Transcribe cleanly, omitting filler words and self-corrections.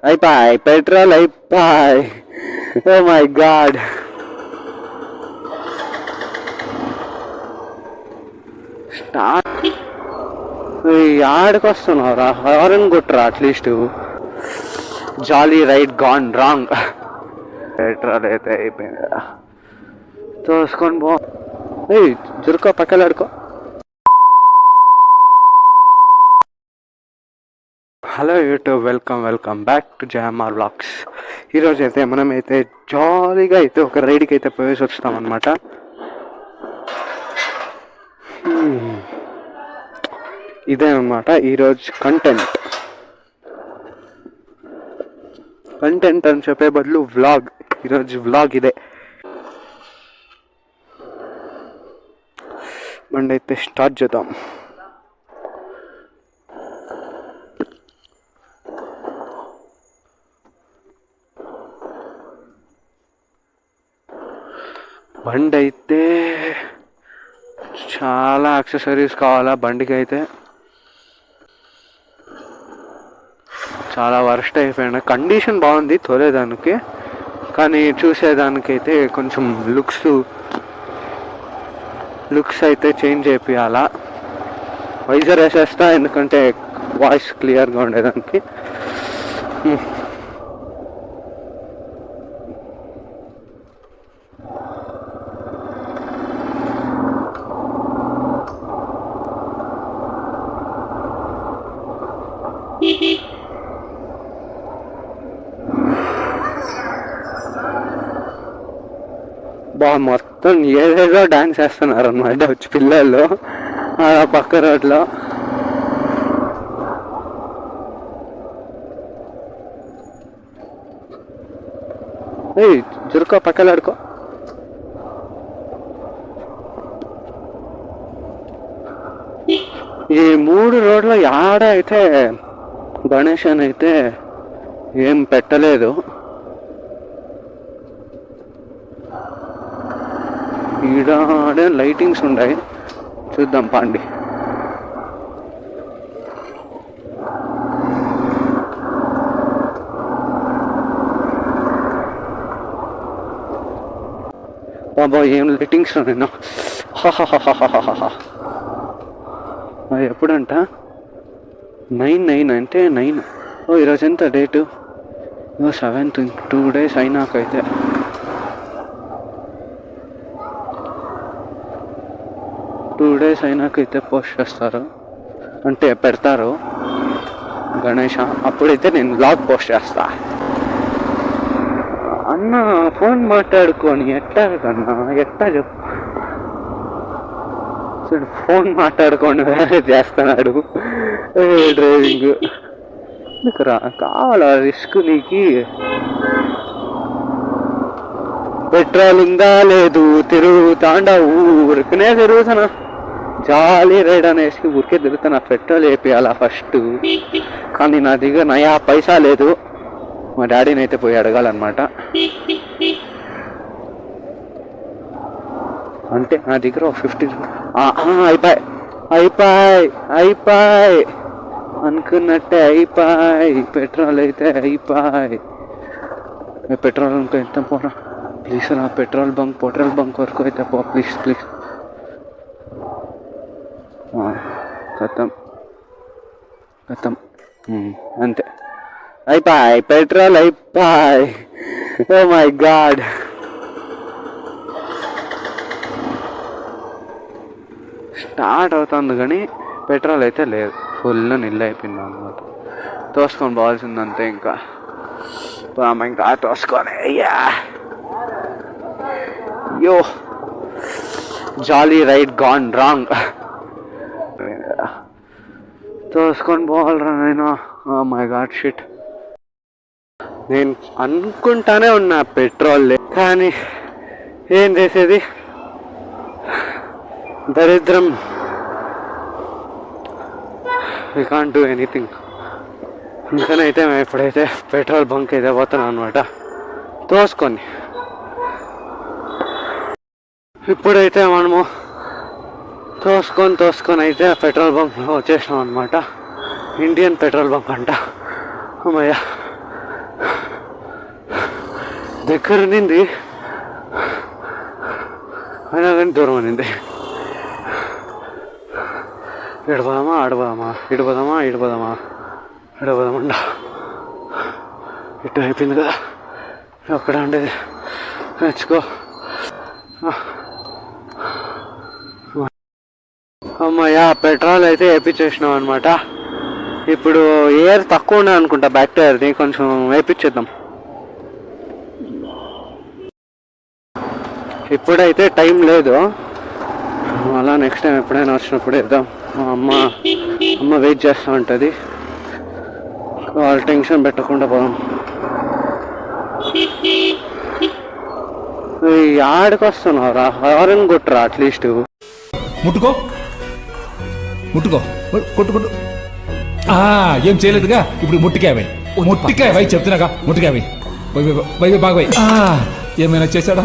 అయిపోయి పెట్రోల్ అయిపోయి. ఓ my god. Start ఆడికి వస్తున్నావురా, హారన్ కొట్టరా at least. Jolly ride gone wrong. Petrol అయితే అయిపోయింది కదా, తోసుకొని పో. జురుకో పక్కలాడుకో. Hello YouTube, welcome back to Jayamar vlogs. ఈరోజు అయితే మనమైతే జాలీగా అయితే ఒక రైడ్కి అయితే పోయేసి వస్తామన్నమాట. ఇదే అన్నమాట ఈరోజు కంటెంట్ అని చెప్పే బదులు వ్లాగ్. ఈరోజు వ్లాగ్ ఇదే. బండి అయితే స్టార్ట్ చేద్దాం. బండి అయితే చాలా యాక్సెసరీస్ కావాలా బండికి. అయితే చాలా వర్స్ట్ అయిపోయిన కండిషన్ బాగుంది తోలేదానికి, కానీ చూసేదానికైతే కొంచెం లుక్స్ అయితే చేంజ్ చేయాలా. వైజర్ వేసేస్తా, ఎందుకంటే వాయిస్ క్లియర్గా ఉండేదానికి. మొత్తం ఏదేదో డాన్స్ వేస్తున్నారు అన్నమాట వచ్చి పిల్లలు ఆ పక్క రోడ్లో. జురుకో పక్కలాడుకో. ఈ 3 రోడ్ల ఆడ అయితే గణేష్ అని అయితే ఏం పెట్టలేదు. ఈడే లైటింగ్స్ ఉన్నాయి, చూద్దాం పాండి. బాబా ఏం లైటింగ్స్ నేను ఎప్పుడంట 9 అంటే 9. ఈరోజు ఎంత డేటు? 7th. 2 days అయినాకైతే పోస్ట్ చేస్తారు, అంటే పెడతారు గణేష. అప్పుడైతే నేను బ్లాగ్ పోస్ట్ చేస్తా. అన్న ఫోన్ మాట్లాడుకొని ఎట్టా చెప్పు. చూడు, ఫోన్ మాట్లాడుకొని వేరే చేస్తున్నాడు డ్రైవింగ్. ఎందుకురా కావాలా రిస్క్ నీకు? పెట్రోల్ ఉందా లేదు తిరుగుతాండా, ఊరికనే తిరుగుతానా. జాలీ రైడ్ అనేసి ఊరికే తిరుగుతాను. పెట్రోల్ వేపియాలా ఫస్ట్, కానీ నా దగ్గర నయా పైసా లేదు. మా డాడీని అయితే పోయి అడగాలన్నమాట. అంటే నా దగ్గర 50 అయిపోయి అనుకున్నట్టే అయిపోయి. పెట్రోల్ అయితే అయిపోయి. పెట్రోల్ బంక్ ఎంత పోనా ప్లీజ్, నా పెట్రోల్ బంక్ వరకు అయితే పో ప్లీజ్. ఖతం అంతే, అయిపోయి పెట్రోల్ అయిపోయి. ఓ మై గాడ్. స్టార్ట్ అవుతుంది కానీ పెట్రోల్ అయితే లేదు, ఫుల్ నిల్లు అయిపోయింది అన్నమాట. తోసుకొని పోవాల్సిందంతే. ఇంకా తోసుకొని yo jolly ride gone wrong. తోసుకొని పోవాలరా నేను. Oh my god shit. నేను అనుకుంటానే ఉన్నా పెట్రోల్, కానీ ఏం చేసేది, దరిద్రం. We can't do anything. అందుకనైతే మేము ఇప్పుడైతే పెట్రోల్ బంక్ అయితే పోతున్నాం అనమాట తోసుకొని. ఇప్పుడైతే మనము తోసుకొని అయితే పెట్రోల్ బంక్లో వచ్చేసినాం అనమాట. ఇండియన్ పెట్రోల్ బంక్ అంట. అమ్మయ్య దగ్గర నింది అయినా కానీ దూరం అనింది. ఇడపోదామా ఆడపోదామా, ఇడిపోదామా ఇడిపోదామా, ఇడపోదామండ. ఇటు అయిపోయింది కదా అక్కడ ఉండేది. నేర్చుకో. అమ్మయ్యా పెట్రోల్ అయితే వేయించేసినాం అనమాట. ఇప్పుడు ఎయిర్ తక్కువ ఉన్నాయి అనుకుంటా, బ్యాక్ టైర్ది కొంచెం వేయించేద్దాం. ఇప్పుడైతే టైం లేదు, అలా నెక్స్ట్ టైం ఎప్పుడైనా వచ్చినప్పుడు వేద్దాం. అమ్మ వెయిట్ చేస్తూ ఉంటుంది, వాళ్ళు టెన్షన్ పెట్టకుండా పోదాం. ఆడికి వస్తున్నావురా, హారన్ కొట్టురా అట్లీస్ట్. ముట్టుకో ముట్టుకో, కొట్టు కొట్టు. ఏం చేయలేదుగా, ఇప్పుడు ముట్టికాయ చెప్తున్నాగా, ముట్టికాయ బాగా ఏమైనా చేశాడా?